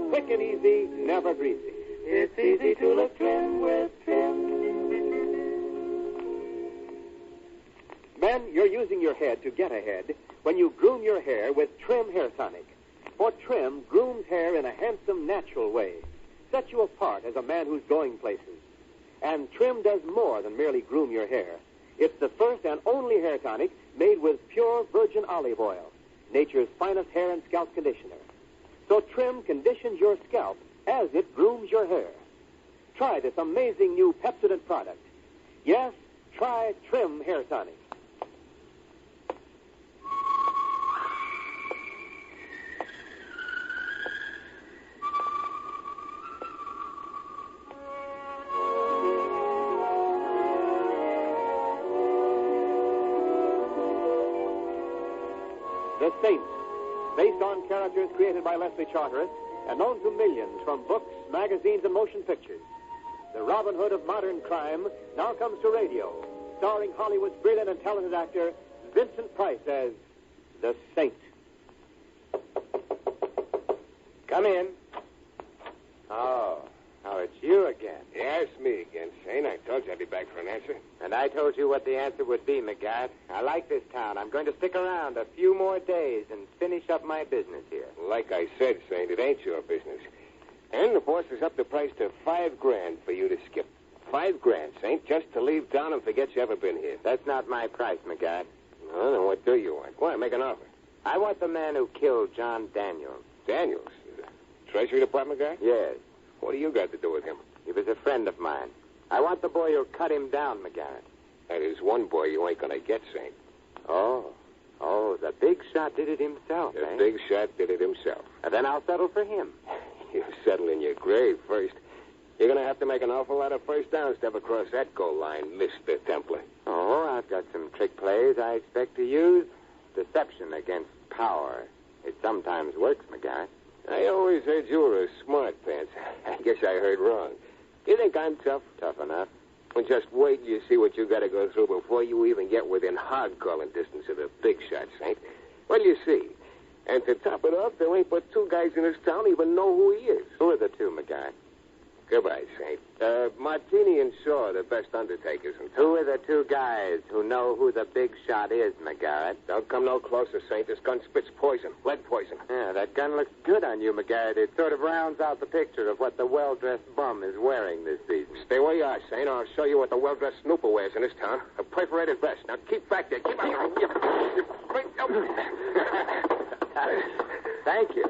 Quick and easy, never greasy. It's easy to look trim with Trim. Men, you're using your head to get ahead when you groom your hair with Trim Hair Tonic. For Trim grooms hair in a handsome, natural way. Sets you apart as a man who's going places. And Trim does more than merely groom your hair. It's the first and only hair tonic made with pure virgin olive oil, nature's finest hair and scalp conditioner. So Trim conditions your scalp as it grooms your hair. Try this amazing new Pepsodent product. Yes, try Trim Hair Tonic. The Saint, based on characters created by Leslie Charteris and known to millions from books, magazines, and motion pictures. The Robin Hood of modern crime now comes to radio, starring Hollywood's brilliant and talented actor Vincent Price as the Saint. Come in. Oh, it's you again. Yeah, it's me again, Saint. I told you I'd be back for an answer. And I told you what the answer would be, McGarrett. I like this town. I'm going to stick around a few more days and finish up my business here. Like I said, Saint, it ain't your business. And the boss has upped the price to $5,000 for you to skip. $5,000, Saint, just to leave town and forget you ever been here. That's not my price, McGarrett. Well, then what do you want? Go on, make an offer. I want the man who killed John Daniels. Daniels? Treasury Department guy? Yes. What do you got to do with him? He was a friend of mine. I want the boy who cut him down, McGarrett. That is one boy you ain't gonna get, Saint. Oh, the big shot did it himself, The eh? big shot did it himself. And then I'll settle for him. You settle in your grave first. You're gonna have to make an awful lot of first downs to ever cross that goal line, Mr. Templar. Oh, I've got some trick plays I expect to use. Deception against power. It sometimes works, McGarrett. I always heard you were a smart pants. I guess I heard wrong. You think I'm tough? Tough enough. Well, just wait till you see what you got to go through before you even get within hog-calling distance of the big shot, Saint. Well, you see. And to top it off, there ain't but two guys in this town even know who he is. Who are the two, McGarrett? Goodbye, Saint. Martini and Shaw are the best undertakers in town. Who are the two guys who know who the big shot is, McGarrett? Don't come no closer, Saint. This gun spits poison. Lead poison. Yeah, that gun looks good on you, McGarrett. It sort of rounds out the picture of what the well-dressed bum is wearing this season. Stay where you are, Saint. I'll show you what the well-dressed snooper wears in this town. A perforated vest. Now keep back there. Keep out. Thank you.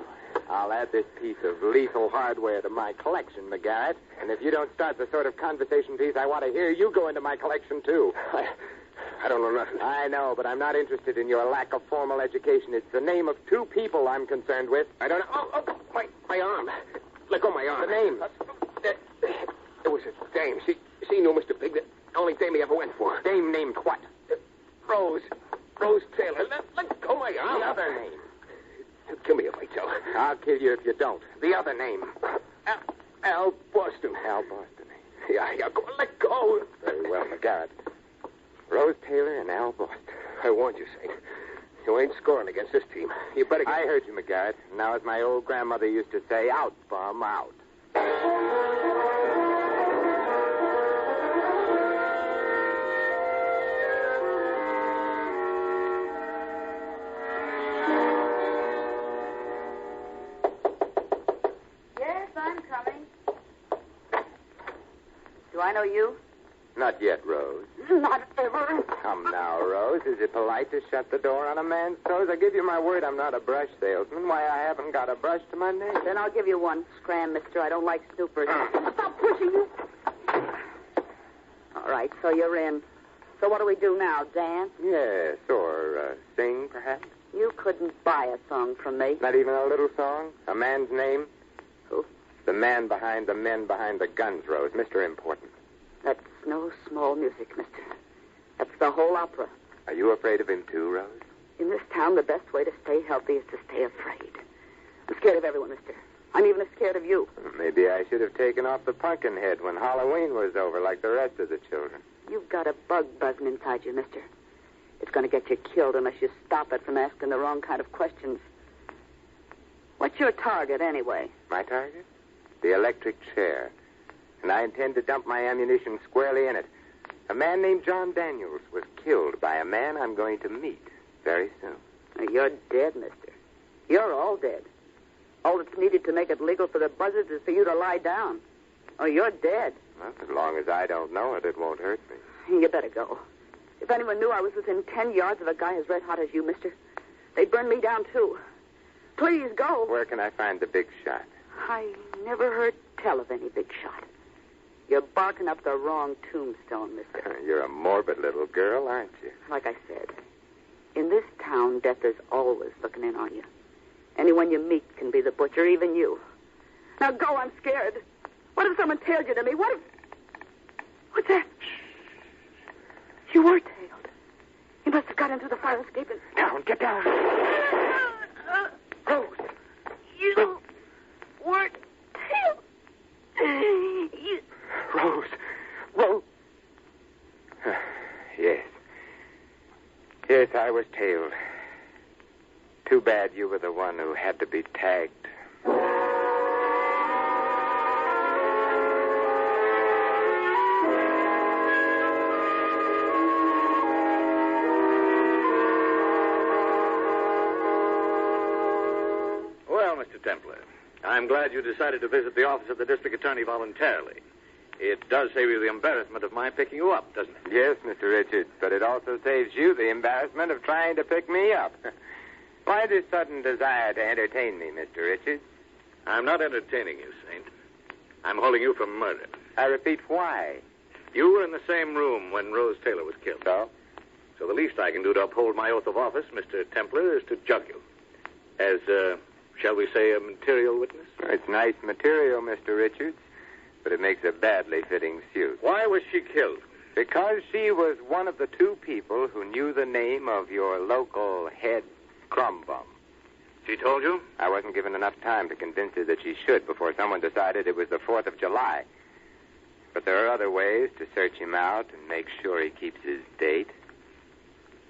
I'll add this piece of lethal hardware to my collection, McGarrett. And if you don't start the sort of conversation piece I want to hear, you go into my collection, too. I don't know nothing. I know, but I'm not interested in your lack of formal education. It's the name of two people I'm concerned with. I don't know. Oh, my arm. Let go of my arm. The name. It was a dame. She knew Mr. Pig. The only dame he ever went for. Dame named what? Rose Taylor. Let go of my arm. The other name. Kill me if I tell. I'll kill you if you don't. The other name. Al Boston. Al Boston. Yeah, go. Let go. Very well, McGarrett. Rose Taylor and Al Boston. I warned you, Saint. You ain't scoring against this team. You better get... I heard you, McGarrett. Now, as my old grandmother used to say, out, bum, out. Do I know you? Not yet, Rose. Not ever. Come now, Rose. Is it polite to shut the door on a man's toes? I give you my word I'm not a brush salesman. Why, I haven't got a brush to my name. Then I'll give you one. Scram, mister. I don't like snoopers. Stop pushing you. All right, so you're in. So what do we do now? Dance? Yes, or sing, perhaps. You couldn't buy a song from me. Not even a little song? A man's name? Who? The man behind the men behind the guns, Rose. Mr. Important. That's no small music, mister. That's the whole opera. Are you afraid of him, too, Rose? In this town, the best way to stay healthy is to stay afraid. I'm scared of everyone, mister. I'm even as scared of you. Maybe I should have taken off the pumpkin head when Halloween was over, like the rest of the children. You've got a bug buzzing inside you, mister. It's going to get you killed unless you stop it from asking the wrong kind of questions. What's What's your target, anyway? My target? The electric chair. And I intend to dump my ammunition squarely in it. A man named John Daniels was killed by a man I'm going to meet very soon. You're dead, mister. You're all dead. All that's needed to make it legal for the buzzards is for you to lie down. Oh, you're dead. Well, as long as I don't know it, it won't hurt me. You better go. If anyone knew I was within 10 yards of a guy as red hot as you, mister, they'd burn me down, too. Please go. Where can I find the big shot? I never heard tell of any big shot. You're barking up the wrong tombstone, mister. You're a morbid little girl, aren't you? Like I said, in this town, death is always looking in on you. Anyone you meet can be the butcher, even you. Now go, I'm scared. What if someone tailed you to me? What if... What's that? You were tailed. You must have got into the fire escape and... Down, get down. Rose. You were tailed. You... Rose. Yes. Yes, I was tailed. Too bad you were the one who had to be tagged. Well, Mr. Templar, I'm glad you decided to visit the office of the district attorney voluntarily. It does save you the embarrassment of my picking you up, doesn't it? Yes, Mr. Richards, but it also saves you the embarrassment of trying to pick me up. Why this sudden desire to entertain me, Mr. Richards? I'm not entertaining you, Saint. I'm holding you for murder. I repeat, why? You were in the same room when Rose Taylor was killed. So? So the least I can do to uphold my oath of office, Mr. Templar, is to jug you. As, shall we say, a material witness? It's nice material, Mr. Richards, but it makes a badly fitting suit. Why was she killed? Because she was one of the two people who knew the name of your local head crumb bum. She told you? I wasn't given enough time to convince her that she should before someone decided it was the 4th of July. But there are other ways to search him out and make sure he keeps his date.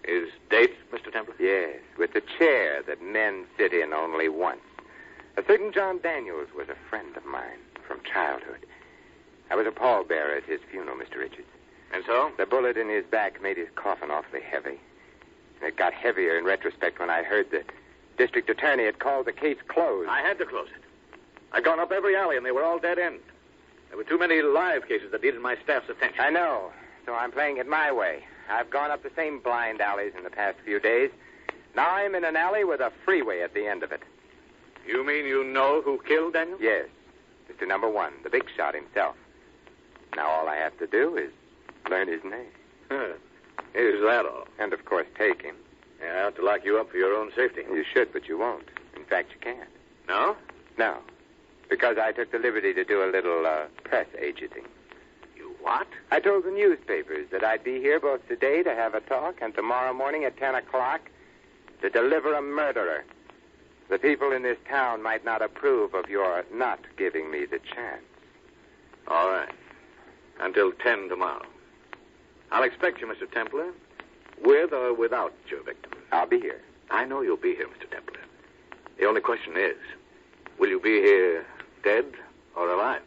His date, Mr. Templar? Yes, with the chair that men sit in only once. A certain John Daniels was a friend of mine from childhood. I was a pallbearer at his funeral, Mr. Richards. And so? The bullet in his back made his coffin awfully heavy. And it got heavier in retrospect when I heard the district attorney had called the case closed. I had to close it. I'd gone up every alley, and they were all dead end. There were too many live cases that needed my staff's attention. I know, so I'm playing it my way. I've gone up the same blind alleys in the past few days. Now I'm in an alley with a freeway at the end of it. You mean you know who killed Daniel? Yes, Mr. Number One, the big shot himself. Now all I have to do is learn his name. Is that all? And, of course, take him. Yeah, I have to lock you up for your own safety. You should, but you won't. In fact, you can't. No? No, because I took the liberty to do a little press agenting. You what? I told the newspapers that I'd be here both today to have a talk and tomorrow morning at 10 o'clock to deliver a murderer. The people in this town might not approve of your not giving me the chance. All right. Until 10 tomorrow. I'll expect you, Mr. Templar, with or without your victim. I'll be here. I know you'll be here, Mr. Templar. The only question is, will you be here dead or alive?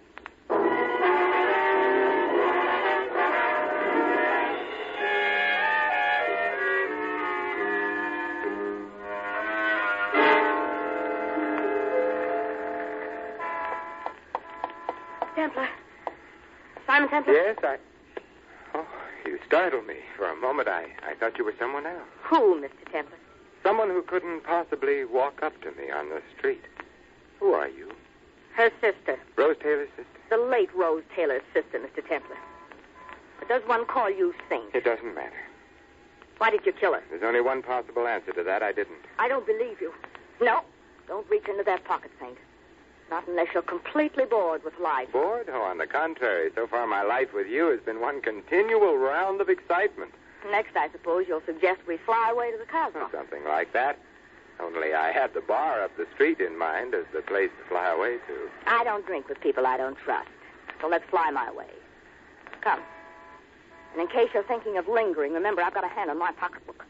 Templar. Simon Templar? Yes, Oh, you startled me. For a moment, I thought you were someone else. Who, Mr. Templar? Someone who couldn't possibly walk up to me on the street. Who are you? Her sister. Rose Taylor's sister? The late Rose Taylor's sister, Mr. Templar. But does one call you Saint? It doesn't matter. Why did you kill her? There's only one possible answer to that. I didn't. I don't believe you. No. Don't reach into that pocket, Saint. Not unless you're completely bored with life. Bored? Oh, on the contrary. So far, my life with you has been one continual round of excitement. Next, I suppose you'll suggest we fly away to the Cosmos. Something like that. Only I had the bar up the street in mind as the place to fly away to. I don't drink with people I don't trust. So let's fly my way. Come. And in case you're thinking of lingering, remember I've got a hand on my pocketbook.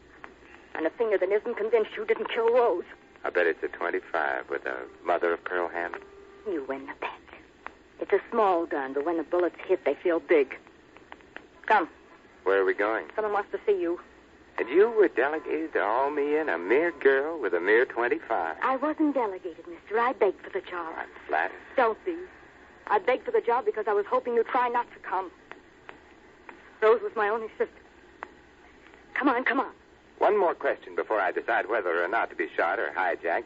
And a finger that isn't convinced you didn't kill Rose. I bet it's a 25 with a mother-of-pearl handle. You win the bet. It's a small gun, but when the bullets hit, they feel big. Come. Where are we going? Someone wants to see you. And you were delegated to haul me in, a mere girl with a mere 25. I wasn't delegated, mister. I begged for the job. I'm flattered. Don't be. I begged for the job because I was hoping you'd try not to come. Rose was my only sister. Come on, come on. One more question before I decide whether or not to be shot or hijacked.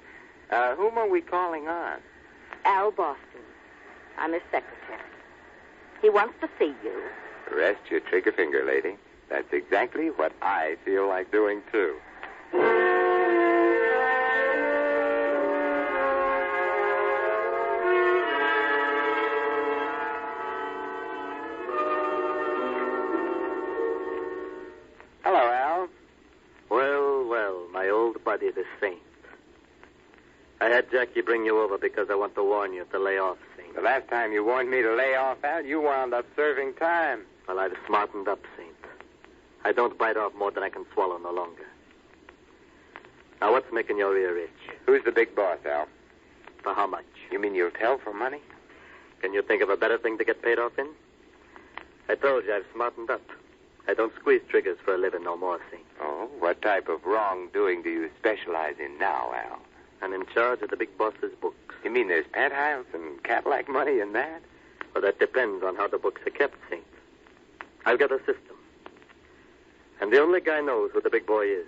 Whom are we calling on? Al Boston. I'm his secretary. He wants to see you. Rest your trigger finger, lady. That's exactly what I feel like doing, too. Hello, Al. Well, my old buddy, the Saint. I had Jackie bring you over because I want to warn you to lay off, Saint. The last time you warned me to lay off, Al, you wound up serving time. Well, I've smartened up, Saint. I don't bite off more than I can swallow no longer. Now, what's making your ear itch? Who's the big boss, Al? For how much? You mean you'll tell for money? Can you think of a better thing to get paid off in? I told you I've smartened up. I don't squeeze triggers for a living no more, Saint. Oh, what type of wrongdoing do you specialize in now, Al? I'm in charge of the big boss's books. You mean there's penthouse and Cadillac money in that? Well, that depends on how the books are kept, Saint. I've got a system. And the only guy knows who the big boy is.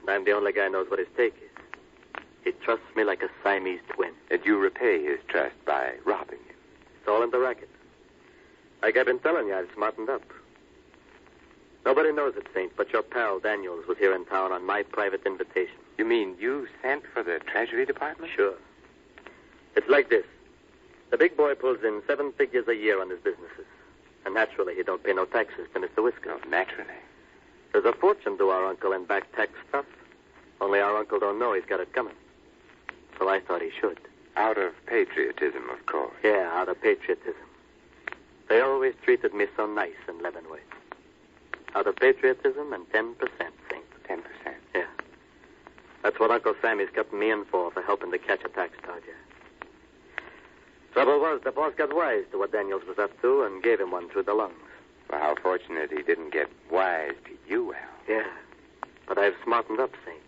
And I'm the only guy knows what his take is. He trusts me like a Siamese twin. And you repay his trust by robbing him. It's all in the racket. Like I've been telling you, I've smartened up. Nobody knows it, Saint, but your pal Daniels was here in town on my private invitation. You mean you sent for the Treasury Department? Sure. It's like this. The big boy pulls in 7 figures a year on his businesses. And naturally, he don't pay no taxes to Mr. Whisker. Oh, naturally. There's a fortune to our uncle in back tax stuff. Only our uncle don't know he's got it coming. So I thought he should. Out of patriotism, of course. Yeah, out of patriotism. They always treated me so nice in Leavenworth. Out of patriotism and 10%, Saint. 10%? Yeah. That's what Uncle Sammy's kept me in for helping to catch a tax dodger. Trouble was, the boss got wise to what Daniels was up to and gave him one through the lungs. Well, how fortunate he didn't get wise to you, Al. Yeah. But I've smartened up, Saint.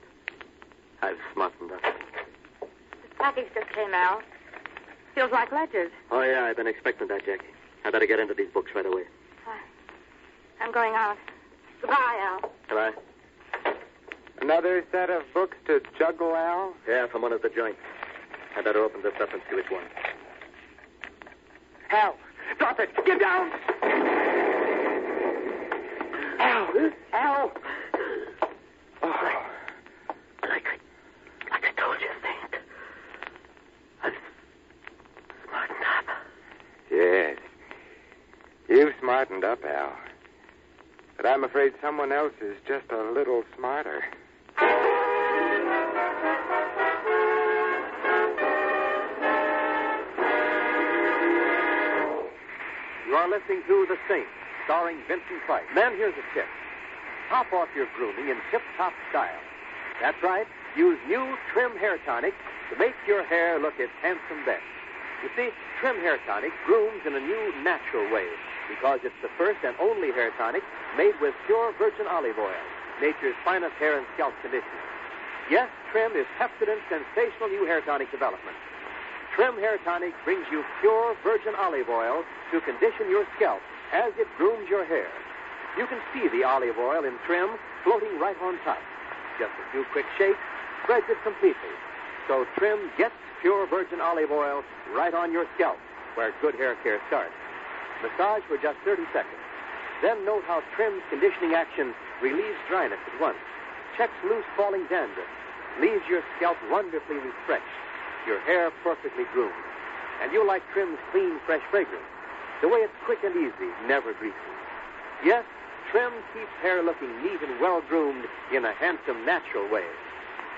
I've smartened up. This package just came out. Feels like ledgers. Oh, yeah, I've been expecting that, Jackie. I better get into these books right away. I'm going out. Goodbye, Al. Goodbye. Another set of books to juggle, Al? Yeah, from one of the joints. I better open this up and see which one. Al, drop it. Get down. Al. Al. Oh. Like I told you, Saint. I've smartened up. Yes. You've smartened up, Al. But I'm afraid someone else is just a little smarter. You are listening to The Saint, starring Vincent Price. Men, here's a tip. Top off your grooming in tip-top style. That's right. Use new Trim Hair Tonic to make your hair look its handsome best. You see, Trim Hair Tonic grooms in a new, natural way because it's the first and only hair tonic made with pure virgin olive oil, nature's finest hair and scalp conditioner. Yes, Trim is Pepsodent's sensational new hair tonic development. Trim Hair Tonic brings you pure virgin olive oil to condition your scalp as it grooms your hair. You can see the olive oil in Trim floating right on top. Just a few quick shakes spreads it completely. So Trim gets pure virgin olive oil right on your scalp, where good hair care starts. Massage for just 30 seconds. Then note how Trim's conditioning action relieves dryness at once, checks loose falling dandruff, leaves your scalp wonderfully refreshed, your hair perfectly groomed. And you'll like Trim's clean, fresh fragrance. The way it's quick and easy, never greasy. Yes, Trim keeps hair looking neat and well-groomed in a handsome, natural way.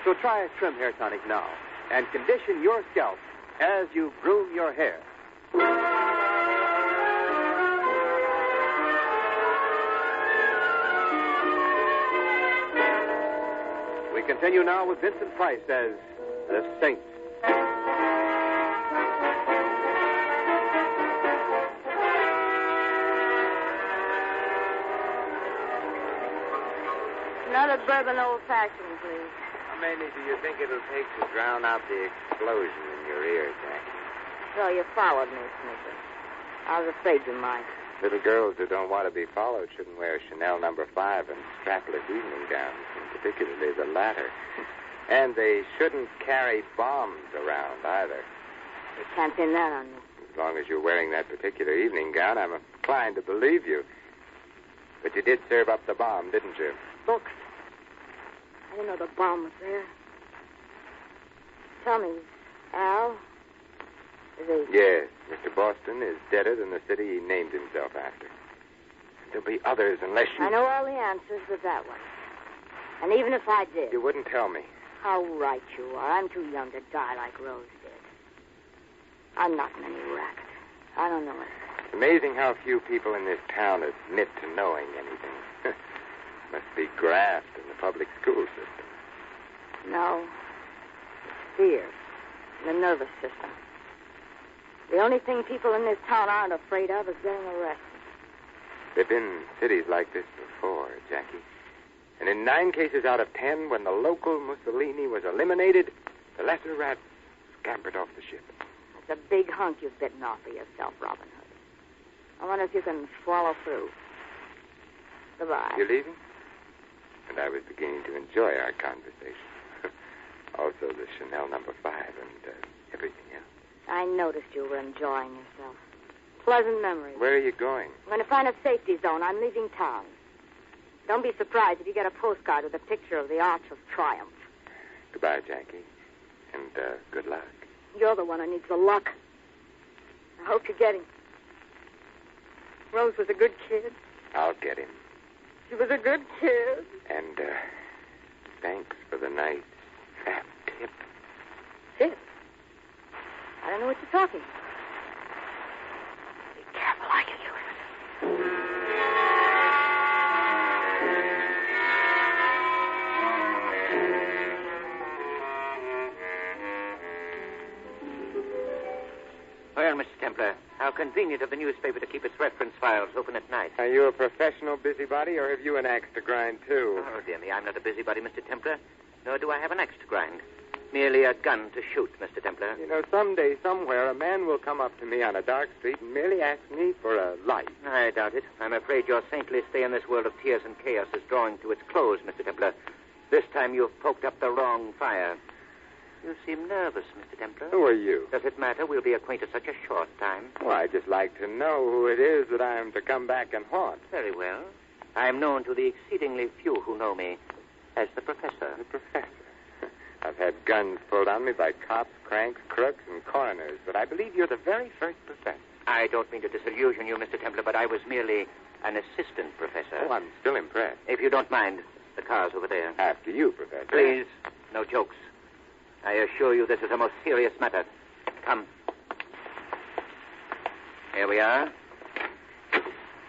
So try Trim Hair Tonic now and condition your scalp as you groom your hair. We continue now with Vincent Price as The saint. Another bourbon old-fashioned, please. How many do you think it'll take to drown out the explosion in your ear, Jackie? So you followed me, Snicker. I was afraid you might. Little girls who don't want to be followed shouldn't wear Chanel No. 5 and strapless evening gowns, and particularly the latter. And they shouldn't carry bombs around either. You can't pin that on me. As long as you're wearing that particular evening gown, I'm inclined to believe you. But you did serve up the bomb, didn't you? Books. I didn't know the bomb was there. Tell me, Al, is he... Yes, Mr. Boston is deader than the city he named himself after. There'll be others unless you... I know all the answers but that one. And even if I did... You wouldn't tell me. How right you are. I'm too young to die like Rose did. I'm not in any racket. I don't know it. It's amazing how few people in this town admit to knowing anything. Must be graft in the public school system. No. It's fear. The nervous system. The only thing people in this town aren't afraid of is getting arrested. There have been cities like this before, Jackie. And in 9 cases out of 10, when the local Mussolini was eliminated, the lesser rats scampered off the ship. That's a big hunk you've bitten off of yourself, Robin Hood. I wonder if you can swallow through. Goodbye. You're leaving? And I was beginning to enjoy our conversation. Also the Chanel No. 5 and everything else. I noticed you were enjoying yourself. Pleasant memories. Where are you going? I'm going to find a safety zone. I'm leaving town. Don't be surprised if you get a postcard with a picture of the Arch of Triumph. Goodbye, Jackie. And good luck. You're the one who needs the luck. I hope you get him. Rose was a good kid. I'll get him. She was a good kid. And thanks for the nice fat tip. Tip? I don't know what you're talking about. Be careful how you use it. Well, Mr. Templar, how convenient of the newspaper to keep its reference files open at night. Are you a professional busybody, or have you an axe to grind, too? Oh, dear me, I'm not a busybody, Mr. Templar, nor do I have an axe to grind. Merely a gun to shoot, Mr. Templar. You know, someday, somewhere, a man will come up to me on a dark street and merely ask me for a light. I doubt it. I'm afraid your saintly stay in this world of tears and chaos is drawing to its close, Mr. Templar. This time you've poked up the wrong fire. You seem nervous, Mr. Templar. Who are you? Does it matter? We'll be acquainted such a short time. Well, I'd just like to know who it is that I am to come back and haunt. Very well. I am known to the exceedingly few who know me as the Professor. The Professor? I've had guns pulled on me by cops, cranks, crooks, and coroners, but I believe you're the very first professor. I don't mean to disillusion you, Mr. Templar, but I was merely an assistant professor. Oh, I'm still impressed. If you don't mind, the car's over there. After you, Professor. Please, no jokes. I assure you this is a most serious matter. Come. Here we are.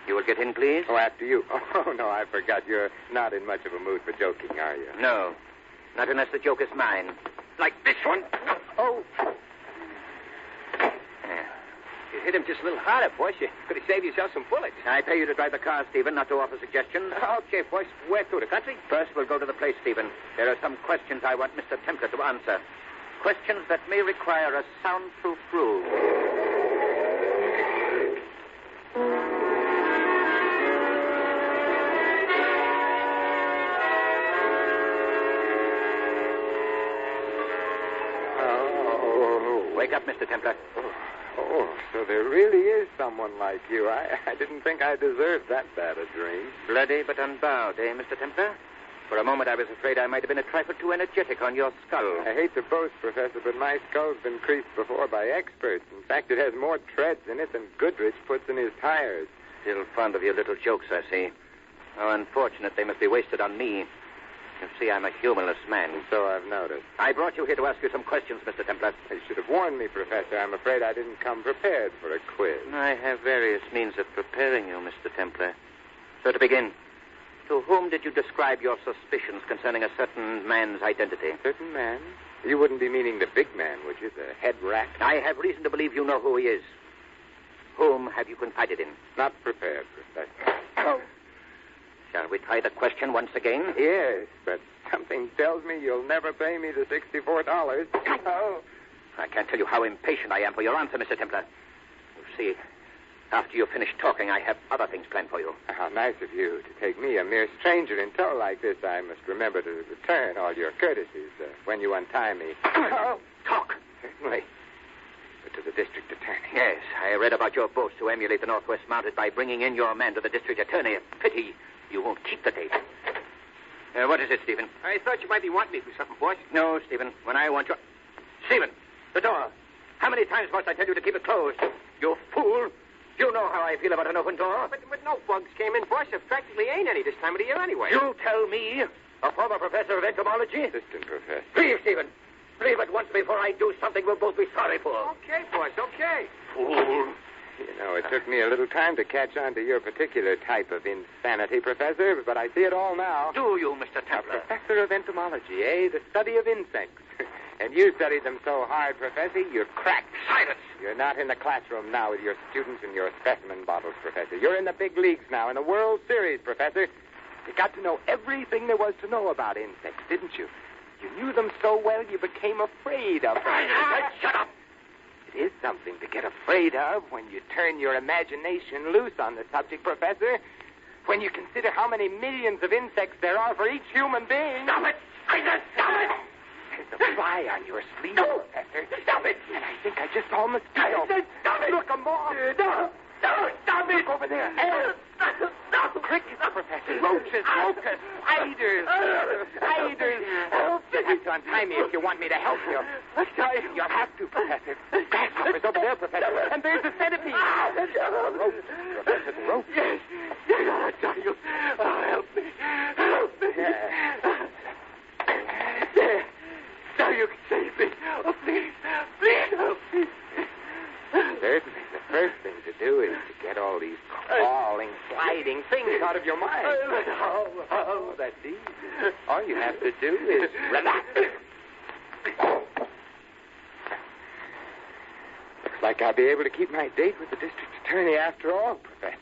You will get in, please? Oh, after you. Oh, no, I forgot. You're not in much of a mood for joking, are you? No. Not unless the joke is mine. Like this one. Oh. Yeah. You hit him just a little harder, boys. You could have saved yourself some bullets. I pay you to drive the car, Stephen, not to offer suggestions. Okay, boys. Where to, the country? First, we'll go to the place, Stephen. There are some questions I want Mr. Templar to answer. Questions that may require a soundproof room. Wake up, Mr. Templar. Oh, so there really is someone like you. I didn't think I deserved that bad a dream. Bloody but unbowed, eh, Mr. Templar? For a moment I was afraid I might have been a trifle too energetic on your skull. I hate to boast, Professor, but my skull's been creased before by experts. In fact, it has more treads in it than Goodrich puts in his tires. Still fond of your little jokes, I see. How unfortunate they must be wasted on me. You see, I'm a humorless man. And so I've noticed. I brought you here to ask you some questions, Mr. Templar. You should have warned me, Professor. I'm afraid I didn't come prepared for a quiz. I have various means of preparing you, Mr. Templar. So to begin, to whom did you describe your suspicions concerning a certain man's identity? A certain man? You wouldn't be meaning the big man, would you? The head rat? I have reason to believe you know who he is. Whom have you confided in? Not prepared, Professor. Oh. Shall we try the question once again? Yes, but something tells me you'll never pay me the $64. Oh. I can't tell you how impatient I am for your answer, Mr. Templar. You see, after you finish talking, I have other things planned for you. How nice of you to take me, a mere stranger, in tow like this. I must remember to return all your courtesies when you untie me. Oh, talk. Certainly. But to the district attorney. Yes, I read about your boast to emulate the Northwest Mounted by bringing in your man to the district attorney. A pity you won't keep the date. What is it, Stephen? I thought you might be wanting me for something, boss. No, Stephen. When I want you... Stephen, the door. How many times must I tell you to keep it closed? You fool. You know how I feel about an open door. But no bugs came in, boss. There practically ain't any this time of the year anyway. You tell me, a former professor of entomology? Assistant professor. Leave, Stephen. Leave at once before I do something we'll both be sorry for. Okay, boss, okay. Fool. You know, it took me a little time to catch on to your particular type of insanity, Professor, but I see it all now. Do you, Mr. A Templar? professor of entomology, eh? The study of insects. And you studied them so hard, Professor, you're cracked. Silence. You're not in the classroom now with your students and your specimen bottles, Professor. You're in the big leagues now, in the World Series, Professor. You got to know everything there was to know about insects, didn't you? You knew them so well you became afraid of them. Shut up. It is something to get afraid of when you turn your imagination loose on the subject, Professor. When you consider how many millions of insects there are for each human being. Stop it. I said stop it. There's a fly on your sleeve, No. Professor. Stop it. And I think I just saw a mosquito. I said stop it. Look, a moth. No, stop it. Look over there. No. Crickets, Professor. Roaches, locusts, spiders. Spiders. You'll have to untie me if you want me to help you. You'll have to, Professor. Grasshoppers over there, Professor. And there's the centipede. The ropes, Professor, the ropes. Yes, I'll tell you. Oh, help me. Help me. There. Now you can save me. Oh, please. Please help me. Certainly. The first thing to do is to get all these crawling, sliding things out of your mind. Oh, that's easy. All you have to do is relax. Looks like I'll be able to keep my date with the district attorney after all, Professor.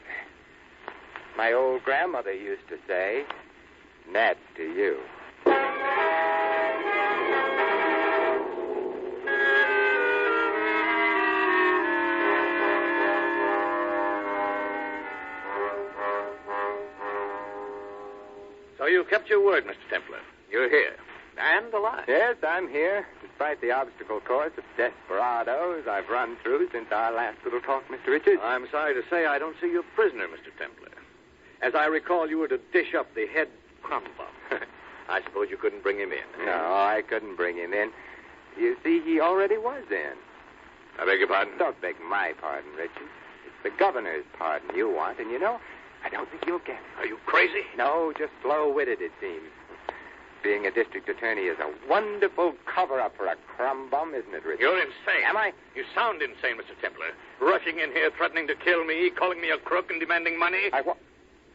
My old grandmother used to say, "Nat to you." So you kept your word, Mr. Templar. You're here. And alive. Yes, I'm here. Despite the obstacle course of desperados I've run through since our last little talk, Mr. Richards. I'm sorry to say I don't see you a prisoner, Mr. Templar. As I recall, you were to dish up the head crumb bum. I suppose you couldn't bring him in. No, I couldn't bring him in. You see, he already was in. I beg your pardon? Don't beg my pardon, Richards. It's the governor's pardon you want, and you know, I don't think you'll get it. Are you crazy? No, just slow-witted, it seems. Being a district attorney is a wonderful cover-up for a crumb bum, isn't it, Richard? You're insane. Am I? You sound insane, Mr. Templar. Rushing in here, threatening to kill me, calling me a crook and demanding money.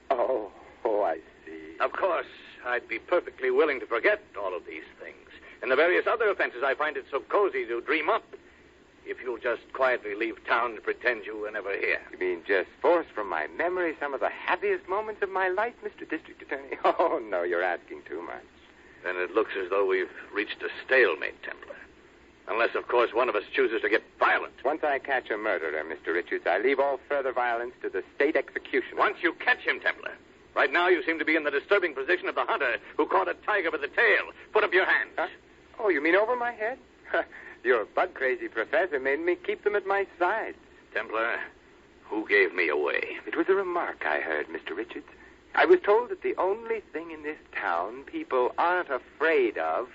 Oh, I see. Of course, I'd be perfectly willing to forget all of these things. And the various other offenses I find it so cozy to dream up. If you'll just quietly leave town and pretend you were never here. You mean just force from my memory some of the happiest moments of my life, Mr. District Attorney? Oh, no, you're asking too much. Then it looks as though we've reached a stalemate, Templar. Unless, of course, one of us chooses to get violent. Once I catch a murderer, Mr. Richards, I leave all further violence to the state executioner. Once you catch him, Templar. Right now you seem to be in the disturbing position of the hunter who caught a tiger by the tail. Put up your hands. Huh? Oh, you mean over my head? Your bug-crazy professor made me keep them at my sides. Templar, who gave me away? It was a remark I heard, Mr. Richards. I was told that the only thing in this town people aren't afraid of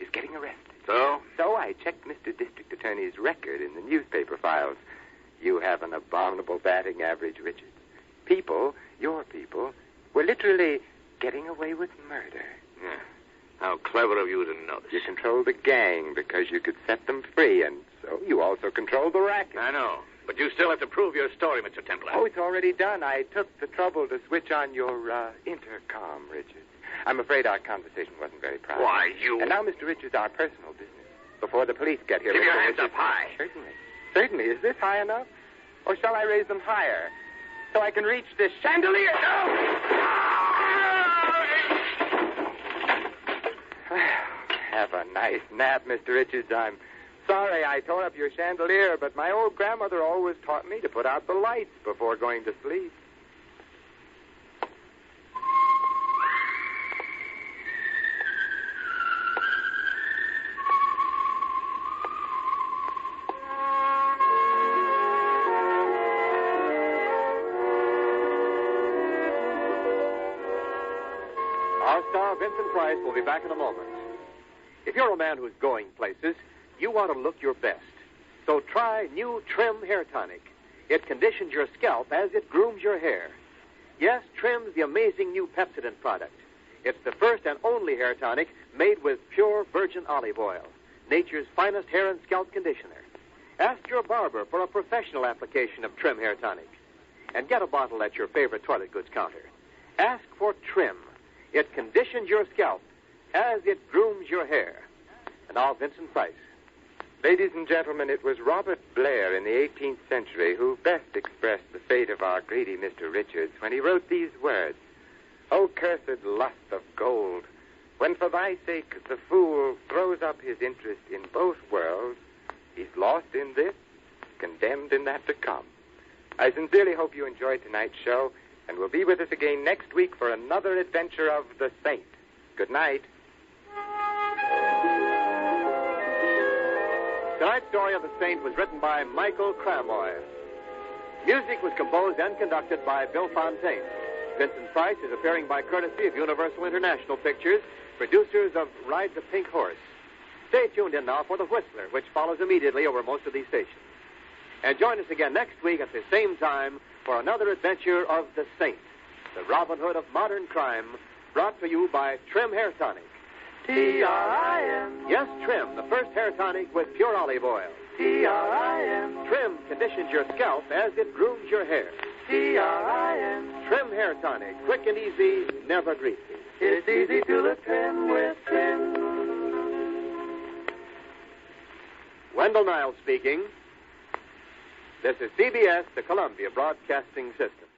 is getting arrested. So? So I checked Mr. District Attorney's record in the newspaper files. You have an abominable batting average, Richards. People, your people, were literally getting away with murder. Yeah. How clever of you to know this. You controlled the gang because you could set them free, and so you also controlled the racket. I know. But you still have to prove your story, Mr. Templar. Oh, it's already done. I took the trouble to switch on your intercom, Richards. I'm afraid our conversation wasn't very private. Why, you... And now, Mr. Richards, our personal business. Before the police get here... Keep your Mr. hands Richards... up high. Certainly. Certainly. Is this high enough? Or shall I raise them higher? So I can reach this chandelier? Have a nice nap, Mr. Richards. I'm sorry I tore up your chandelier, but my old grandmother always taught me to put out the lights before going to sleep. Our star, Vincent Price, will be back in a moment. If you're a man who's going places, you want to look your best. So try new Trim Hair Tonic. It conditions your scalp as it grooms your hair. Yes, Trim's the amazing new Pepsodent product. It's the first and only hair tonic made with pure virgin olive oil, nature's finest hair and scalp conditioner. Ask your barber for a professional application of Trim Hair Tonic. And get a bottle at your favorite toilet goods counter. Ask for Trim. It conditions your scalp as it grooms your hair. And now, Vincent Price. Ladies and gentlemen, it was Robert Blair in the 18th century who best expressed the fate of our greedy Mr. Richards when he wrote these words. O cursed lust of gold, when for thy sake the fool throws up his interest in both worlds, he's lost in this, condemned in that to come. I sincerely hope you enjoyed tonight's show and will be with us again next week for another adventure of the Saint. Good night. Tonight's story of the Saint was written by Michael Cramoy. Music was composed and conducted by Bill Fontaine. Vincent Price is appearing by courtesy of Universal International Pictures, producers of Ride the Pink Horse. Stay tuned in now for The Whistler, which follows immediately over most of these stations. And join us again next week at the same time for another adventure of the Saint, the Robin Hood of modern crime, brought to you by Trim Hair Tonic. T-R-I-M. Yes, Trim, the first hair tonic with pure olive oil. T-R-I-M. Trim conditions your scalp as it grooms your hair. T-R-I-M. Trim Hair Tonic, quick and easy, never greasy. It's easy to look trim with Trim. Wendell Niles speaking. This is CBS, the Columbia Broadcasting System.